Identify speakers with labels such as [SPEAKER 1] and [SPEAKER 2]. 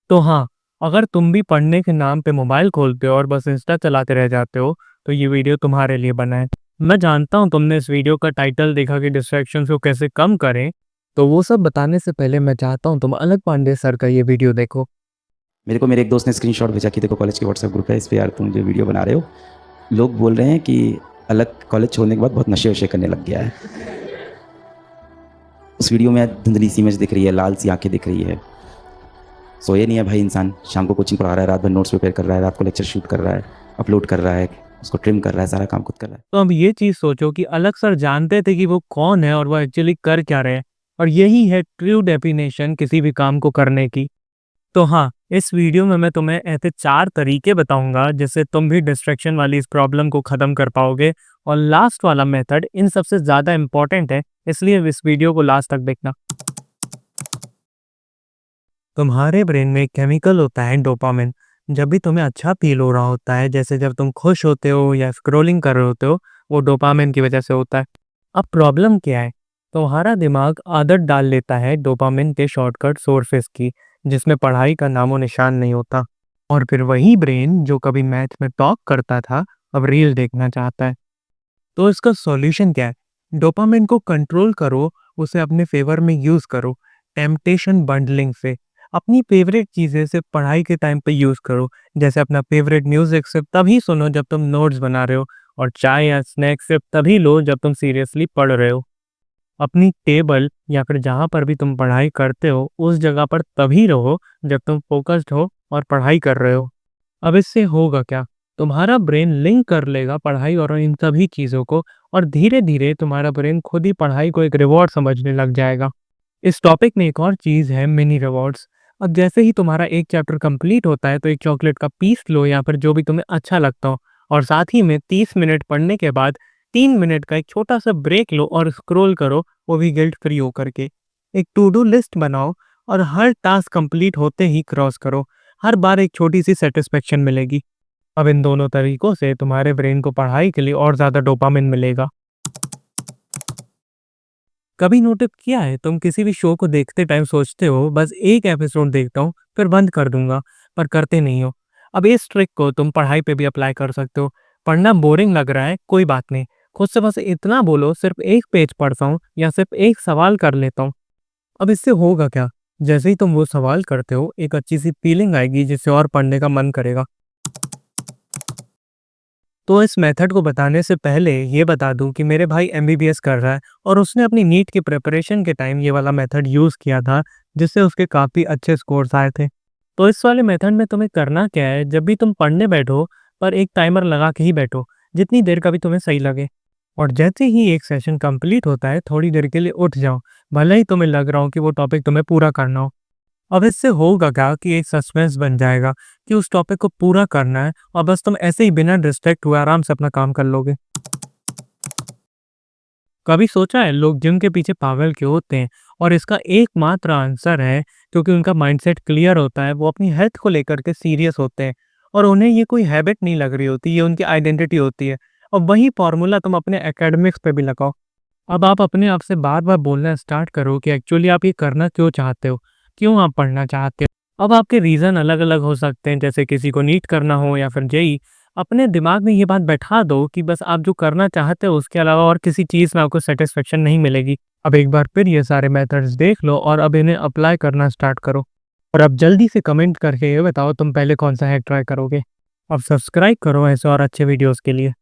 [SPEAKER 1] तो हाँ, अगर तुम भी पढ़ने के नाम पे मोबाइल खोलते हो और बस इंस्टा चलाते रह जाते हो, तो ये वीडियो तुम्हारे लिए बना है। मैं जानता हूँ तुमने इस वीडियो का टाइटल देखा कि डिस्ट्रैक्शंस को कैसे कम करें, तो वो सब बताने से पहले मैं चाहता हूँ तुम अलग पांडे सर का ये वीडियो देखो।
[SPEAKER 2] मेरे को मेरे एक दोस्त ने स्क्रीनशॉट भेजा कि देखो कॉलेज के व्हाट्सएप ग्रुप है, इस पे यार तुम जो वीडियो बना रहे हो, लोग बोल रहे हैं कि अलग कॉलेज छोड़ने के बाद बहुत नशे वशे करने लग गया है। उस वीडियो में धुंधली सी इमेज दिख रही है, लाल सी आंखें दिख रही है। सोए नहीं है भाई इंसान, शाम को कोचिंग पढ़ा रहा है, रात भर नोट्स प्रिपेयर कर रहा है, रात को लेक्चर शूट कर रहा है, अपलोड कर रहा है, उसको ट्रिम कर रहा है, सारा काम खुद कर रहा है।
[SPEAKER 1] तो अब ये चीज़ सोचो कि अलग सर जानते थे कि वो कौन है और वो एक्चुअली कर क्या रहे हैं, और यही है ट्रू डेफिनेशन किसी भी काम को करने की। तो हाँ, इस वीडियो में मैं तुम्हें ऐसे 4 तरीके बताऊँगा जिससे तुम भी डिस्ट्रैक्शन वाली इस प्रॉब्लम को ख़त्म कर पाओगे, और लास्ट वाला मेथड इन सबसे ज़्यादा इम्पोर्टेंट है, इसलिए इस वीडियो को लास्ट तक देखना। तुम्हारे ब्रेन में एक केमिकल होता है डोपामिन। जब भी तुम्हें अच्छा फ़ील हो रहा होता है, जैसे जब तुम खुश होते हो या स्क्रॉलिंग कर रहे होते हो, वो डोपामिन की वजह से होता है। अब प्रॉब्लम क्या है? तुम्हारा दिमाग आदत डाल लेता है डोपामिन के शॉर्टकट सोर्सेस की, जिसमें पढ़ाई का नामो-निशान नहीं होता। और फिर वही ब्रेन जो कभी मैथ में टॉप करता था, अब रील देखना चाहता है। तो इसका सॉल्यूशन क्या है? डोपामिन को कंट्रोल करो, उसे अपने फ़ेवर में यूज़ करो। टेम्पटेशन बंडलिंग से अपनी फ़ेवरेट चीज़ें सिर्फ़ पढ़ाई के टाइम पे यूज़ करो। जैसे अपना फ़ेवरेट म्यूज़िक सिर्फ़ तभी सुनो जब तुम नोट्स बना रहे हो, और चाय या स्नैक्स सिर्फ़ तभी लो जब तुम सीरियसली पढ़ रहे हो। अपनी टेबल या फिर जहाँ पर भी तुम पढ़ाई करते हो, उस जगह पर तभी रहो जब तुम फ़ोकस्ड हो और पढ़ाई कर रहे हो। अब इससे होगा क्या? तुम्हारा ब्रेन लिंक कर लेगा पढ़ाई और इन सभी चीज़ों को, और धीरे-धीरे तुम्हारा ब्रेन खुद ही पढ़ाई को एक रिवॉर्ड समझने लग जाएगा। इस टॉपिक में एक और चीज़ है मिनी रिवॉर्ड्स। अब जैसे ही तुम्हारा एक चैप्टर कंप्लीट होता है, तो एक चॉकलेट का पीस लो या फिर जो भी तुम्हें अच्छा लगता हो, और साथ ही में 30 मिनट पढ़ने के बाद 3 मिनट का एक छोटा-सा ब्रेक लो और स्क्रॉल करो, वो भी गिल्ट फ्री होकर के। एक टू डू लिस्ट बनाओ और हर टास्क कंप्लीट होते ही क्रॉस करो। हर बार एक छोटी-सी सैटिस्फैक्शन मिलेगी। अब इन दोनों तरीकों से तुम्हारे ब्रेन को पढ़ाई के लिए और ज़्यादा डोपामिन मिलेगा। कभी नोटिस किया है, तुम किसी भी शो को देखते टाइम सोचते हो बस एक एपिसोड देखता हूँ फिर बंद कर दूंगा, पर करते नहीं हो। अब इस ट्रिक को तुम पढ़ाई पे भी अप्लाई कर सकते हो। पढ़ना बोरिंग लग रहा है, कोई बात नहीं, खुद से बस इतना बोलो, सिर्फ एक पेज पढ़ता हूँ या सिर्फ एक सवाल कर लेता हूँ। अब इससे होगा क्या? जैसे ही तुम वो सवाल करते हो, एक अच्छी सी फीलिंग आएगी जिससे और पढ़ने का मन करेगा। तो इस मेथड को बताने से पहले ये बता दूं कि मेरे भाई एमबीबीएस कर रहा है, और उसने अपनी नीट की प्रिपरेशन के टाइम ये वाला मेथड यूज़ किया था, जिससे उसके काफ़ी अच्छे स्कोर्स आए थे। तो इस वाले मेथड में तुम्हें करना क्या है, जब भी तुम पढ़ने बैठो, पर एक टाइमर लगा के ही बैठो, जितनी देर का भी तुम्हें सही लगे। और जैसे ही एक सेशन कंप्लीट होता है, थोड़ी देर के लिए उठ जाओ, भले ही तुम्हें लग रहा हो कि वो टॉपिक तुम्हें पूरा करना हो। अब इससे होगा क्या कि एक सस्पेंस बन जाएगा कि उस टॉपिक को पूरा करना है, और बस तुम ऐसे ही बिना डिस्ट्रैक्ट हुए आराम से अपना काम कर लोगे। कभी सोचा है लोग जिम के पीछे पागल क्यों होते हैं? और इसका एकमात्र आंसर है क्योंकि उनका माइंडसेट क्लियर होता है, वो अपनी हेल्थ को लेकर के सीरियस होते हैं, और उन्हें ये कोई हैबिट नहीं लग रही होती, ये उनकी आइडेंटिटी होती है। और वही फॉर्मूला तुम अपने एकेडमिक्स पे भी लगाओ। अब आप अपने आप से बार-बार बोलना स्टार्ट करो कि एक्चुअली आप ये करना क्यों चाहते हो? क्यों आप पढ़ना चाहते हो? अब आपके रीज़न अलग-अलग हो सकते हैं, जैसे किसी को नीट करना हो या फिर जेईई। अपने दिमाग में ये बात बैठा दो कि बस आप जो करना चाहते हो उसके अलावा और किसी चीज़ में आपको सैटिस्फैक्शन नहीं मिलेगी। अब एक बार फिर ये सारे मेथड्स देख लो और अब इन्हें अप्लाई करना स्टार्ट करो। और अब जल्दी से कमेंट करके ये बताओ तुम पहले कौन-सा हैक ट्राई करोगे? अब सब्सक्राइब करो ऐसे और अच्छे वीडियोज़ के लिए।